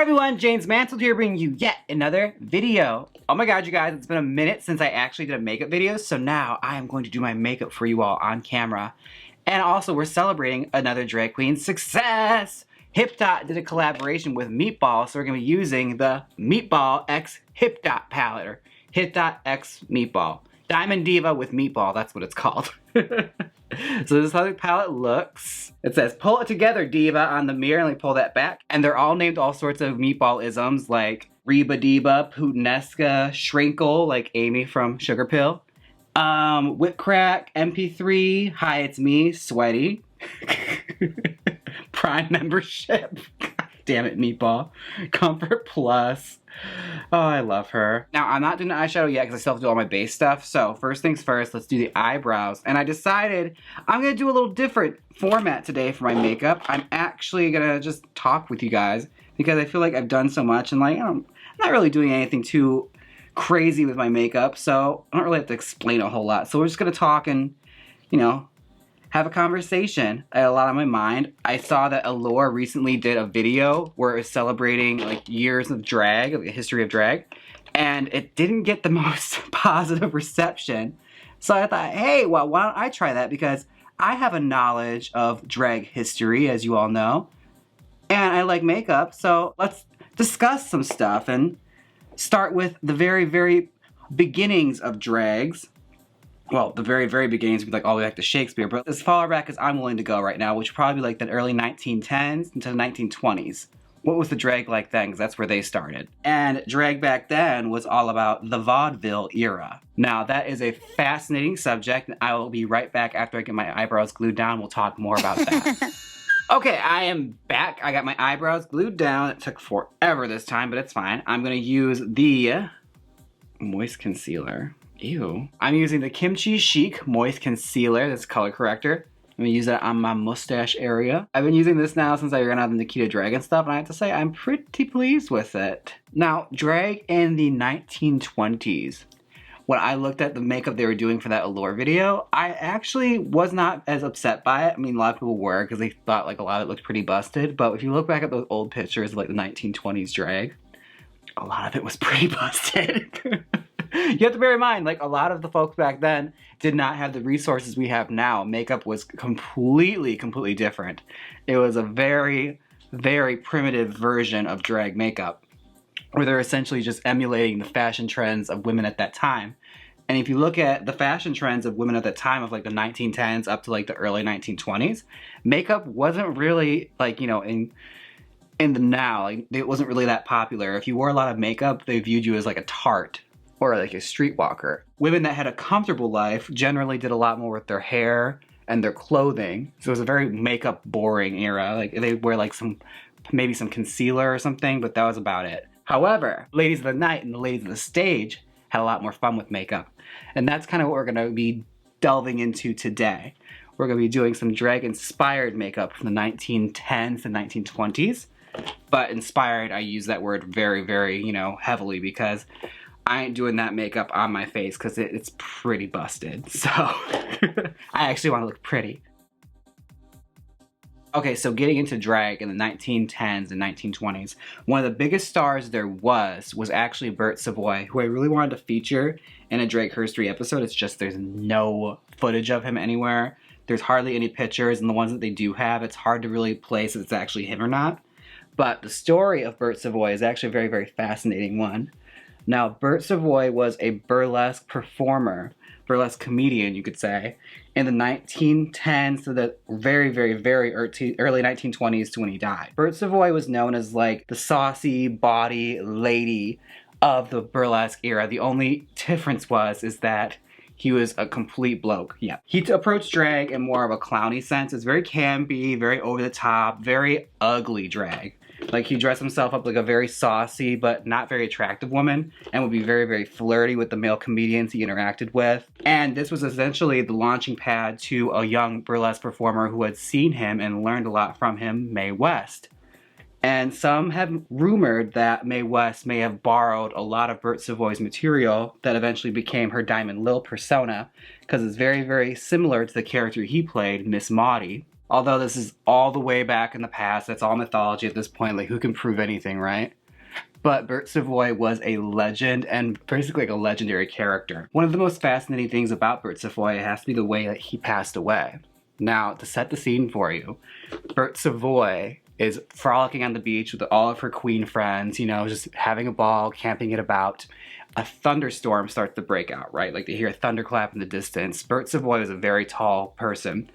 Hi everyone, Jaymes Mansfield here bringing you yet another video. Oh my god, you guys, it's been a minute since I actually did a makeup video, so now I am going to do my makeup for you all on camera. And also, we're celebrating another drag queen success! Hipdot did a collaboration with Meatball, so we're going to be using the Meatball x Hipdot palette, or Hipdot x Meatball. Diamond Diva with Meatball, that's what it's called. So this is how the palette looks. It says, pull it together, Diva, on the mirror, and we pull that back. And they're all named all sorts of Meatball-isms, like Reba Diva, Putinesca, Shrinkle, like Amy from Sugar Pill, Whip Crack, MP3, Hi, It's Me, Sweaty, Prime Membership, God damn it, Meatball, Comfort Plus. Oh, I love her. Now, I'm not doing the eyeshadow yet because I still have to do all my base stuff. So, first things first, let's do the eyebrows. And I decided I'm going to do a little different format today for my makeup. I'm actually going to just talk with you guys because I feel like I've done so much and like, I'm not really doing anything too crazy with my makeup. So, I don't really have to explain a whole lot. So, we're just going to talk and, you know, have a conversation. I had a lot on my mind. I saw that Allure recently did a video where it was celebrating like years of drag, like a history of drag, and it didn't get the most positive reception. So I thought, hey, well, why don't I try that? Because I have a knowledge of drag history, as you all know, and I like makeup, so let's discuss some stuff and start with the very, very beginnings of drags. Well, the very, very beginnings would be like all the way back to Shakespeare, but as far back as I'm willing to go right now, which would probably be like the early 1910s into the 1920s. What was the drag like then? Because that's where they started. And drag back then was all about the vaudeville era. Now, that is a fascinating subject, and I will be right back after I get my eyebrows glued down. We'll talk more about that. Okay, I am back. I got my eyebrows glued down. It took forever this time, but it's fine. I'm going to use the moist concealer. Ew. I'm using the Kimchi Chic Moist Concealer, that's color corrector. I'm gonna use that on my mustache area. I've been using this now since I ran out of the Nikita Dragon stuff, and I have to say I'm pretty pleased with it. Now, drag in the 1920s. When I looked at the makeup they were doing for that Allure video, I actually was not as upset by it. I mean, a lot of people were because they thought like a lot of it looked pretty busted, but if you look back at those old pictures of like the 1920s drag, a lot of it was pretty busted. You have to bear in mind, like, a lot of the folks back then did not have the resources we have now. Makeup was completely different. It was a very, very primitive version of drag makeup, where they're essentially just emulating the fashion trends of women at that time. And if you look at the fashion trends of women at that time of, like, the 1910s up to, like, the early 1920s, makeup wasn't really, like, you know, in the now, like, it wasn't really that popular. If you wore a lot of makeup, they viewed you as, like, a tart, or like a streetwalker. Women that had a comfortable life generally did a lot more with their hair and their clothing. So it was a very makeup boring era. Like they wear like maybe some concealer or something, but that was about it. However, ladies of the night and the ladies of the stage had a lot more fun with makeup. And that's kind of what we're gonna be delving into today. We're gonna be doing some drag inspired makeup from the 1910s and 1920s. But inspired, I use that word very, very, you know, heavily because I ain't doing that makeup on my face because it's pretty busted. So I actually want to look pretty. Okay, so getting into drag in the 1910s and 1920s, one of the biggest stars there was actually Burt Savoy, who I really wanted to feature in a Drag Herstory episode. It's just there's no footage of him anywhere. There's hardly any pictures, and the ones that they do have, it's hard to really place if it's actually him or not. But the story of Burt Savoy is actually a very, very fascinating one. Now, Burt Savoy was a burlesque performer, burlesque comedian, you could say, in the 1910s to the very, very, very early 1920s to when he died. Burt Savoy was known as like the saucy body lady of the burlesque era. The only difference is that he was a complete bloke. Yeah. He approached drag in more of a clowny sense. It's very campy, very over the top, very ugly drag. Like, he dressed himself up like a very saucy but not very attractive woman and would be very, very flirty with the male comedians he interacted with. And this was essentially the launching pad to a young burlesque performer who had seen him and learned a lot from him, Mae West. And some have rumored that Mae West may have borrowed a lot of Burt Savoy's material that eventually became her Diamond Lil persona, because it's very, very similar to the character he played, Miss Maudie. Although this is all the way back in the past, that's all mythology at this point, like who can prove anything, right? But Burt Savoy was a legend and basically like a legendary character. One of the most fascinating things about Burt Savoy has to be the way that he passed away. Now, to set the scene for you, Burt Savoy is frolicking on the beach with all of her queen friends, you know, just having a ball, camping it about. A thunderstorm starts to break out, right? Like they hear a thunderclap in the distance. Burt Savoy was a very tall person,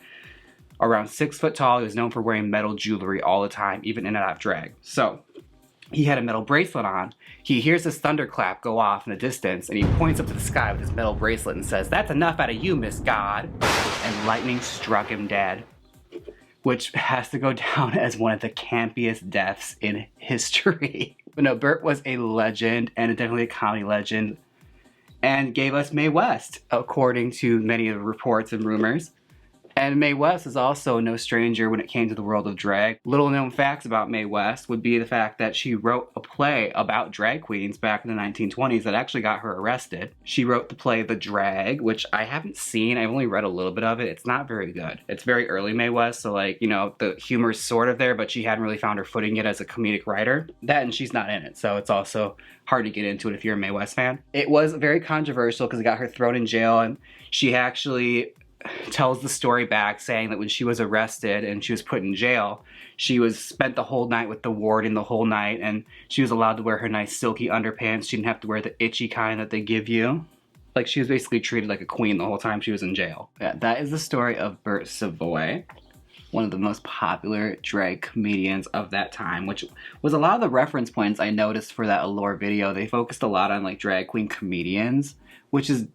around 6 foot tall. He was known for wearing metal jewelry all the time, even in and out of drag. So he had a metal bracelet on. He hears this thunderclap go off in the distance, and he points up to the sky with his metal bracelet and says, "That's enough out of you, Miss God." And lightning struck him dead, which has to go down as one of the campiest deaths in history. But no, Burt was a legend, and definitely a comedy legend, and gave us Mae West, according to many of the reports and rumors. And Mae West is also no stranger when it came to the world of drag. Little known facts about Mae West would be the fact that she wrote a play about drag queens back in the 1920s that actually got her arrested. She wrote the play The Drag, which I haven't seen. I've only read a little bit of it. It's not very good. It's very early Mae West, so like, you know, the humor's sort of there, but she hadn't really found her footing yet as a comedic writer. That and she's not in it, so it's also hard to get into it if you're a Mae West fan. It was very controversial because it got her thrown in jail, and she actually tells the story back saying that when she was arrested and she was put in jail, she was spent the whole night with the warden the whole night, and she was allowed to wear her nice silky underpants. She didn't have to wear the itchy kind that they give you. Like, she was basically treated like a queen the whole time she was in jail. Yeah, that is the story of Burt Savoy, one of the most popular drag comedians of that time, which was a lot of the reference points I noticed for that Allure video. They focused a lot on like drag queen comedians, which is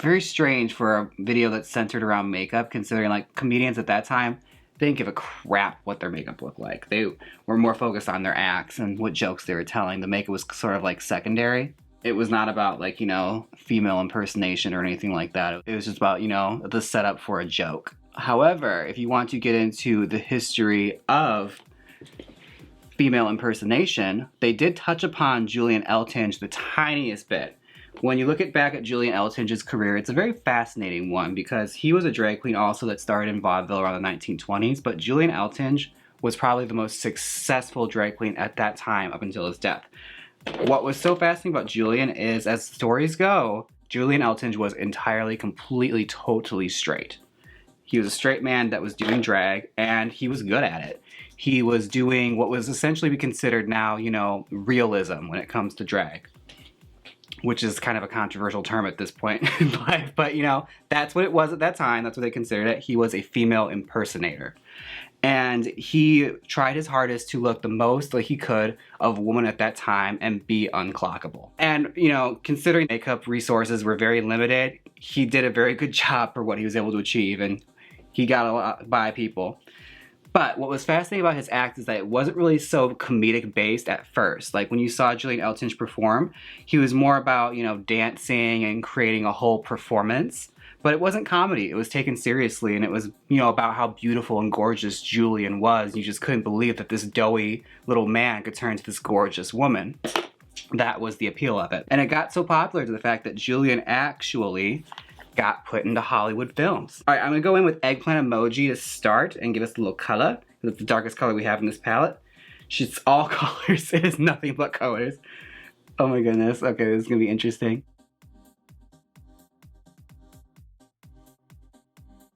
very strange for a video that's centered around makeup, considering like comedians at that time, they didn't give a crap what their makeup looked like. They were more focused on their acts and what jokes they were telling. The makeup was sort of like secondary. It was not about like, you know, female impersonation or anything like that. It was just about, you know, the setup for a joke. However, if you want to get into the history of female impersonation, they did touch upon Julian Elton the tiniest bit. When you look back at Julian Elton's career, it's a very fascinating one because he was a drag queen also that started in vaudeville around the 1920s, but Julian Elton was probably the most successful drag queen at that time up until his death. What was so fascinating about Julian is, as stories go, Julian Elton was entirely, completely, totally straight. He was a straight man that was doing drag, and he was good at it. He was doing what was essentially be considered now, you know, realism when it comes to drag, which is kind of a controversial term at this point in life, but you know, that's what it was at that time. That's what they considered it. He was a female impersonator. And he tried his hardest to look the most like he could of a woman at that time and be unclockable. And, you know, considering makeup resources were very limited, he did a very good job for what he was able to achieve, and he got a lot by people. But what was fascinating about his act is that it wasn't really so comedic based at first. Like when you saw Julian Elton perform, he was more about, you know, dancing and creating a whole performance. But it wasn't comedy. It was taken seriously, and it was, you know, about how beautiful and gorgeous Julian was. You just couldn't believe that this doughy little man could turn to this gorgeous woman. That was the appeal of it. And it got so popular to the fact that Julian actually got put into Hollywood films. All right, I'm gonna go in with eggplant emoji to start and give us a little color. It's the darkest color we have in this palette. She's all colors. It is nothing but colors. Oh my goodness. Okay, this is gonna be interesting.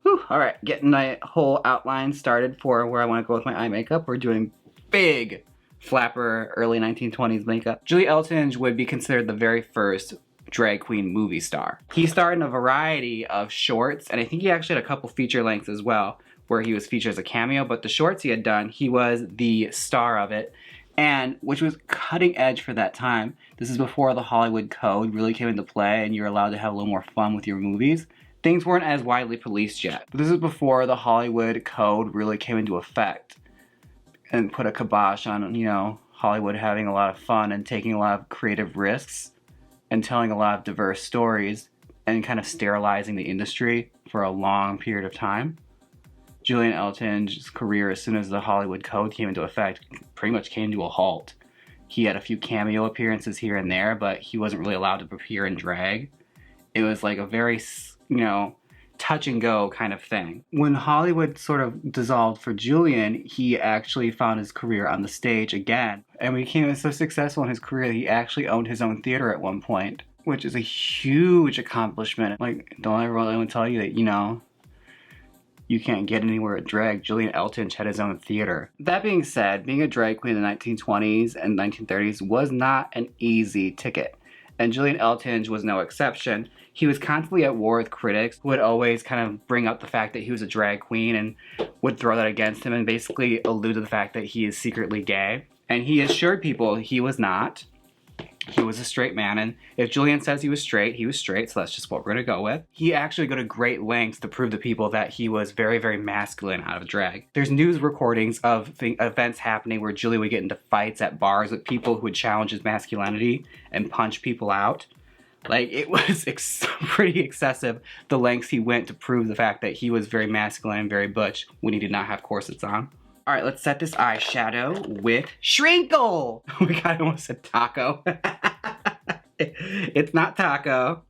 Whew. All right, getting my whole outline started for where I wanna go with my eye makeup. We're doing big flapper early 1920s makeup. Julian Elton would be considered the very first drag queen movie star. He starred in a variety of shorts, and I think he actually had a couple feature lengths as well, where he was featured as a cameo, but the shorts he had done, he was the star of it, and which was cutting edge for that time. This is before the Hollywood Code really came into play, and you're allowed to have a little more fun with your movies. Things weren't as widely policed yet. But this is before the Hollywood Code really came into effect and put a kibosh on, you know, Hollywood having a lot of fun and taking a lot of creative risks and telling a lot of diverse stories and kind of sterilizing the industry for a long period of time. Julian Elton's career, as soon as the Hollywood Code came into effect, pretty much came to a halt. He had a few cameo appearances here and there, but he wasn't really allowed to appear in drag. It was like a very, you know, touch and go kind of thing. When Hollywood sort of dissolved for Julian, he actually found his career on the stage again. And became so successful in his career that he actually owned his own theater at one point, which is a huge accomplishment. Like, don't ever let anyone tell you that, you know, you can't get anywhere at drag. Julian Elton had his own theater. That being said, being a drag queen in the 1920s and 1930s was not an easy ticket. And Julian Elton was no exception. He was constantly at war with critics who would always kind of bring up the fact that he was a drag queen and would throw that against him and basically allude to the fact that he is secretly gay. And he assured people he was not. He was a straight man, and if Julian says he was straight, so that's just what we're gonna go with. He actually go to great lengths to prove to people that he was very, very masculine out of drag. There's news recordings of events happening where Julian would get into fights at bars with people who would challenge his masculinity and punch people out. Like, it was pretty excessive, the lengths he went to prove the fact that he was very masculine and very butch when he did not have corsets on. All right, let's set this eyeshadow with Shrinkle. Oh my God, I almost said taco. It's not taco.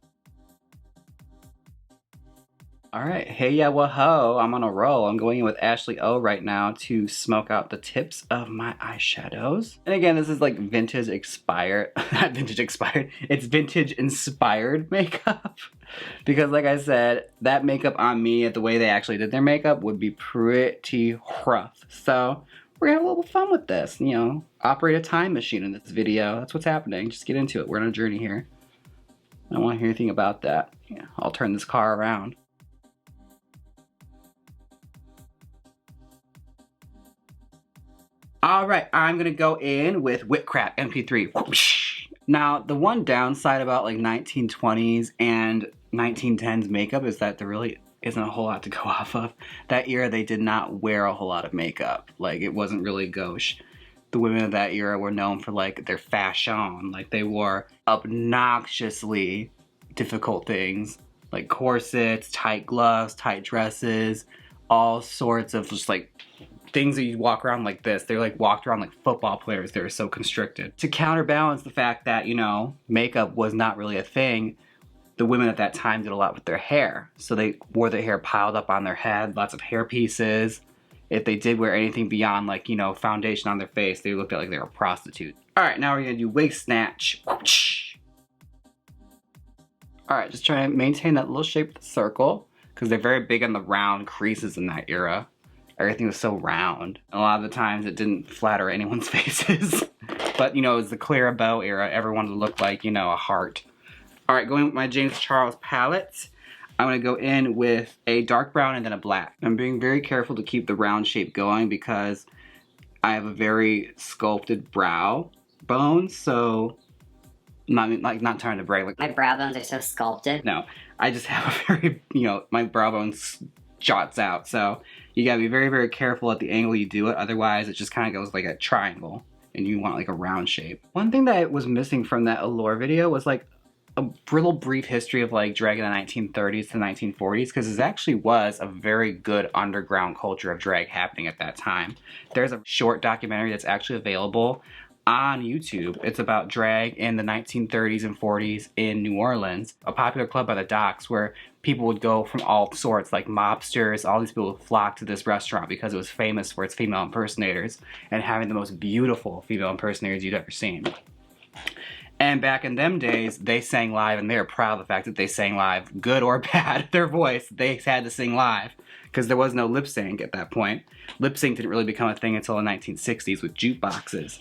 All right, hey yeah, whoa, I'm on a roll. I'm going in with Ashley O right now to smoke out the tips of my eyeshadows. And again, this is like vintage expired, not vintage expired, it's vintage inspired makeup. Because like I said, that makeup on me, the way they actually did their makeup, would be pretty rough. So we're gonna have a little fun with this, you know, operate a time machine in this video. That's what's happening, just get into it. We're on a journey here. I don't wanna hear anything about that. Yeah, I'll turn this car around. All right, I'm gonna go in with Whipcrap MP3. Whoosh. Now, the one downside about like 1920s and 1910s makeup is that there really isn't a whole lot to go off of. That era, they did not wear a whole lot of makeup. Like, it wasn't really gauche. The women of that era were known for like their fashion. Like, they wore obnoxiously difficult things like corsets, tight gloves, tight dresses, all sorts of just like things that you walk around like this. They're like walked around like football players. They were so constricted. To counterbalance the fact that, you know, makeup was not really a thing, the women at that time did a lot with their hair. So they wore their hair piled up on their head, lots of hair pieces. If they did wear anything beyond like, you know, foundation on their face, they looked at like they were prostitutes. All right, now we're gonna do wig snatch. All right, just try to maintain that little shape of the circle because they're very big on the round creases in that era. Everything was so round. A lot of the times it didn't flatter anyone's faces. But, you know, it was the Clara Bow era. Everyone would look like, you know, a heart. All right, going with my James Charles palette, I'm gonna go in with a dark brown and then a black. I'm being very careful to keep the round shape going because I have a very sculpted brow bone, so not trying to brag. Like, my brow bones are so sculpted. No, I just have a very, you know, my brow bones jots out, so you gotta be very, very careful at the angle you do it, otherwise it just kind of goes like a triangle, and you want like a round shape. One thing that was missing from that Allure video was like a little brief history of like drag in the 1930s to 1940s, because it actually was a very good underground culture of drag happening at that time. There's a short documentary that's actually available on YouTube. It's about drag in the 1930s and 40s in New Orleans, a popular club by the docks where people would go from all sorts, like mobsters. All these people would flock to this restaurant because it was famous for its female impersonators and having the most beautiful female impersonators you'd ever seen. And back in them days, they sang live, and they were proud of the fact that they sang live, good or bad. Their voice, they had to sing live because there was no lip sync at that point. Lip sync didn't really become a thing until the 1960s with jukeboxes.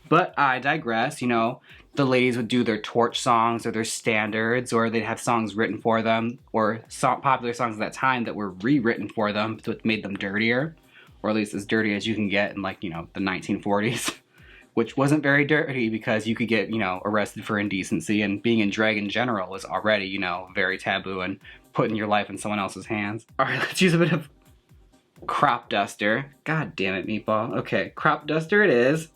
But I digress, you know, the ladies would do their torch songs or their standards, or they'd have songs written for them, or popular songs at that time that were rewritten for them, so it made them dirtier, or at least as dirty as you can get in, like, you know, the 1940s, which wasn't very dirty because you could get, you know, arrested for indecency, and being in drag in general was already, you know, very taboo and putting your life in someone else's hands. All right, let's use a bit of crop duster. God damn it, Meatball. Okay, crop duster it is.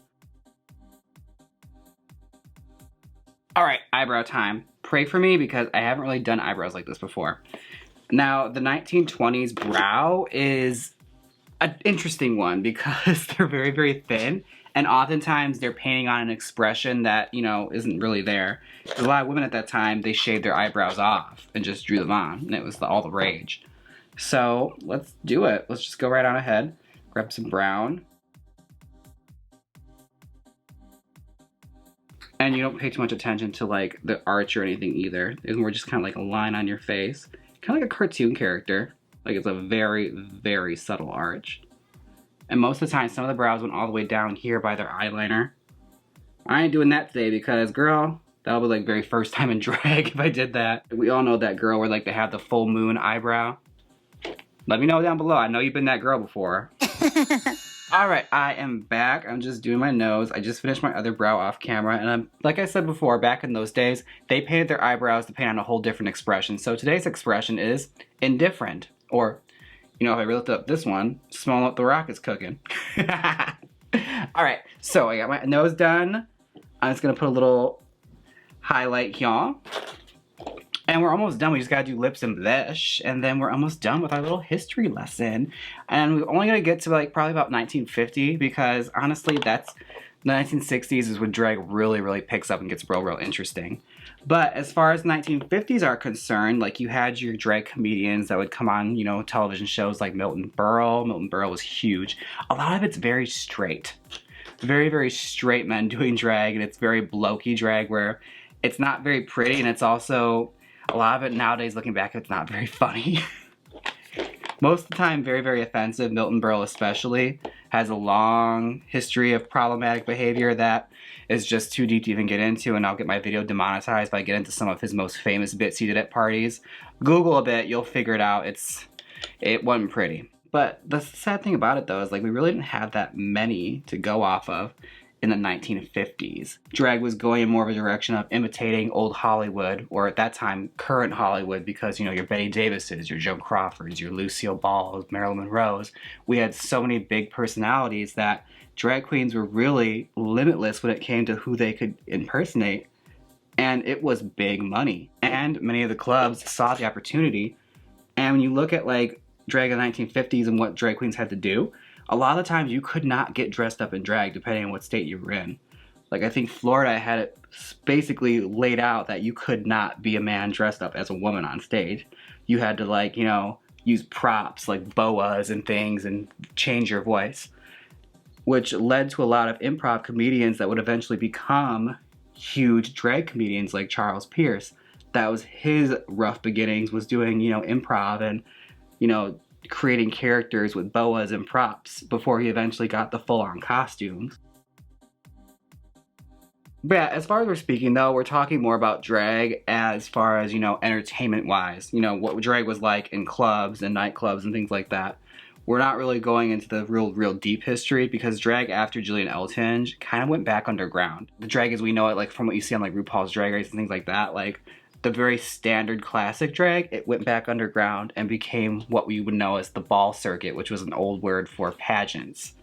All right, eyebrow time. Pray for me because I haven't really done eyebrows like this before. Now, the 1920s brow is an interesting one because they're very, very thin, and oftentimes they're painting on an expression that, you know, isn't really there. A lot of women at that time, they shaved their eyebrows off and just drew them on, and it was all the rage. So let's do it. Let's just go right on ahead. Grab some brown. And you don't pay too much attention to like the arch or anything either. It's more just kind of like a line on your face. Kind of like a cartoon character. Like it's a very, very subtle arch. And most of the time, some of the brows went all the way down here by their eyeliner. I ain't doing that today because, girl, that'll be like very first time in drag if I did that. We all know that girl where like they have the full moon eyebrow. Let me know down below. I know you've been that girl before. Alright, I am back. I'm just doing my nose. I just finished my other brow off camera. And like I said before, back in those days, they painted their eyebrows to paint on a whole different expression. So today's expression is indifferent. Or, you know, if I really lift up this one, smell what the rock is cooking. Alright, so I got my nose done. I'm just going to put a little highlight here. And we're almost done. We just gotta do lips and blush. And then we're almost done with our little history lesson. And we're only gonna get to like probably about 1950 because honestly that's the 1960s is when drag really, really picks up and gets real, real interesting. But as far as 1950s are concerned, like you had your drag comedians that would come on, you know, television shows like Milton Berle. Milton Berle was huge. A lot of it's very straight. Very, very straight men doing drag, and it's very blokey drag where it's not very pretty, and it's also, a lot of it nowadays looking back, it's not very funny. Most of the time, very, very offensive. Milton Berle especially has a long history of problematic behavior that is just too deep to even get into, and I'll get my video demonetized if I get into some of his most famous bits he did at parties. Google a bit, you'll figure it out. It wasn't pretty. But the sad thing about it though is like we really didn't have that many to go off of in the 1950s. Drag was going in more of a direction of imitating old Hollywood, or at that time, current Hollywood, because, you know, your Betty Davises, your Joan Crawfords, your Lucille Balls, Marilyn Monroes. We had so many big personalities that drag queens were really limitless when it came to who they could impersonate, and it was big money. And many of the clubs saw the opportunity, and when you look at like drag in the 1950s and what drag queens had to do, a lot of the times you could not get dressed up in drag depending on what state you were in. Like I think Florida had it basically laid out that you could not be a man dressed up as a woman on stage. You had to like, you know, use props like boas and things and change your voice. Which led to a lot of improv comedians that would eventually become huge drag comedians like Charles Pierce. That was his rough beginnings, was doing, you know, improv and, you know, creating characters with boas and props before he eventually got the full-on costumes. But yeah, as far as we're speaking though, we're talking more about drag as far as, you know, entertainment-wise. You know, what drag was like in clubs and nightclubs and things like that. We're not really going into the real deep history because drag after Julian Elton kind of went back underground. The drag as we know it, like from what you see on like RuPaul's Drag Race and things like that, like the very standard classic drag, it went back underground and became what we would know as the ball circuit, which was an old word for pageants.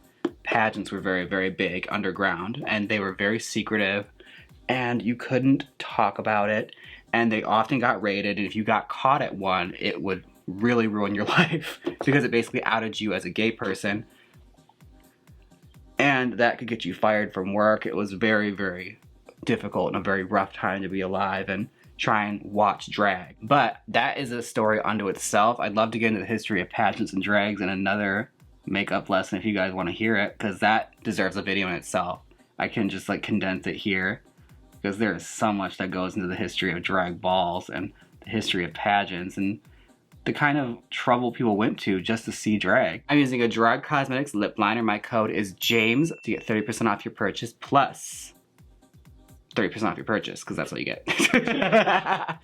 Pageants were very, very big underground, and they were very secretive, and you couldn't talk about it, and they often got rated, and if you got caught at one, it would really ruin your life because it basically outed you as a gay person, and that could get you fired from work. It was very, very difficult and a very rough time to be alive and try and watch drag. But that is a story unto itself. I'd love to get into the history of pageants and drags in another makeup lesson if you guys want to hear it, because that deserves a video in itself. I can just like condense it here because there is so much that goes into the history of drag balls and the history of pageants and the kind of trouble people went to just to see drag. I'm using a Drag Cosmetics lip liner. My code is Jaymes to get 30% off your purchase plus 30% off your purchase, because that's what you get.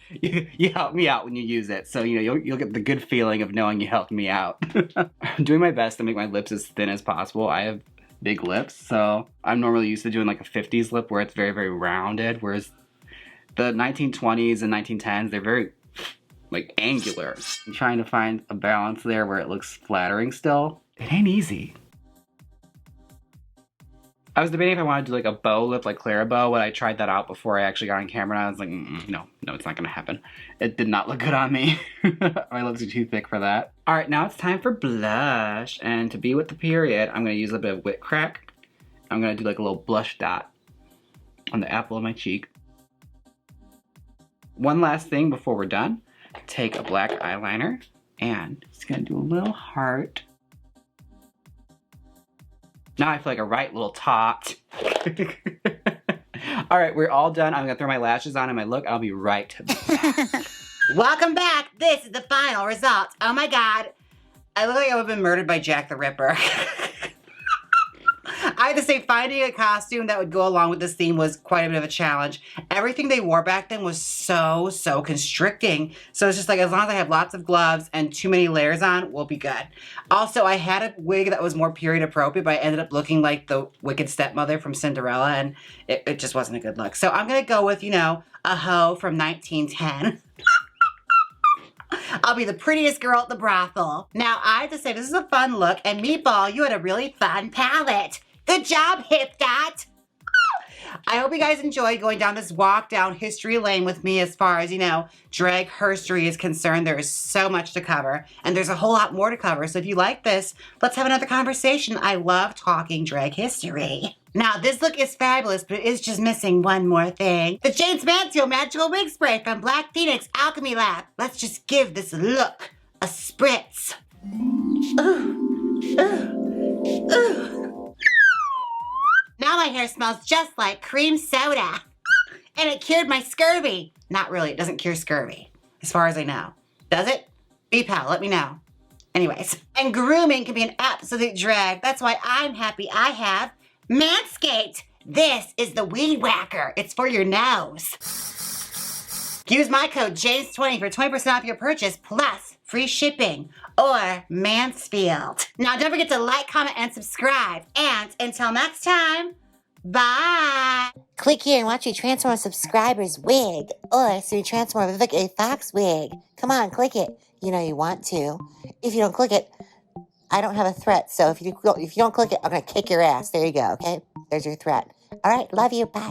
you help me out when you use it, so you know you'll get the good feeling of knowing you helped me out. I'm doing my best to make my lips as thin as possible. I have big lips, so I'm normally used to doing like a 50s lip where it's very, very rounded, whereas the 1920s and 1910s, they're very like angular. I'm trying to find a balance there where it looks flattering still. It ain't easy. I was debating if I wanted to do like a bow lip like Clara Bow, but I tried that out before I actually got on camera and I was like, no, it's not gonna happen. It did not look good on me. My lips are too thick for that. All right, now it's time for blush. And to be with the period, I'm gonna use a bit of Wit Crack. I'm gonna do like a little blush dot on the apple of my cheek. One last thing before we're done. Take a black eyeliner And just gonna do a little heart. Now I feel like a right little tot. All right, we're all done. I'm gonna throw my lashes on and my look. I'll be right back. Welcome back. This is the final result. Oh my God. I look like I would have been murdered by Jack the Ripper. I have to say, finding a costume that would go along with this theme was quite a bit of a challenge. Everything they wore back then was so constricting. So it's just like, as long as I have lots of gloves and too many layers on, we'll be good. Also, I had a wig that was more period appropriate, but I ended up looking like the wicked stepmother from Cinderella, and it just wasn't a good look. So I'm gonna go with, you know, a hoe from 1910. I'll be the prettiest girl at the brothel. Now, I have to say, this is a fun look, and Meatball, you had a really fun palette. Good job, Hipdot. I hope you guys enjoyed going down this walk down history lane with me as far as, you know, drag herstory is concerned. There is so much to cover, and there's a whole lot more to cover. So if you like this, let's have another conversation. I love talking drag history. Now, this look is fabulous, but it is just missing one more thing. The Jaymes Mansfield Magical Wig Spray from Black Phoenix Alchemy Lab. Let's just give this look a spritz. Ooh, ooh, ooh. Now my hair smells just like cream soda. And it cured my scurvy. Not really, it doesn't cure scurvy, as far as I know. Does it? Be-pal, let me know. Anyways, and grooming can be an absolute drag. That's why I'm happy I have Manscaped. This is the Weed Whacker. It's for your nose. Use my code Jaymes20 for 20% off your purchase plus free shipping or Mansfield. Now don't forget to like, comment, and subscribe. And until next time, bye. Click here and watch your Transform subscribers wig or see your Transform Vic A Fox wig. Come on, click it. You know you want to. If you don't click it, I don't have a threat. So if you don't click it, I'm going to kick your ass. There you go, okay? There's your threat. All right, love you. Bye.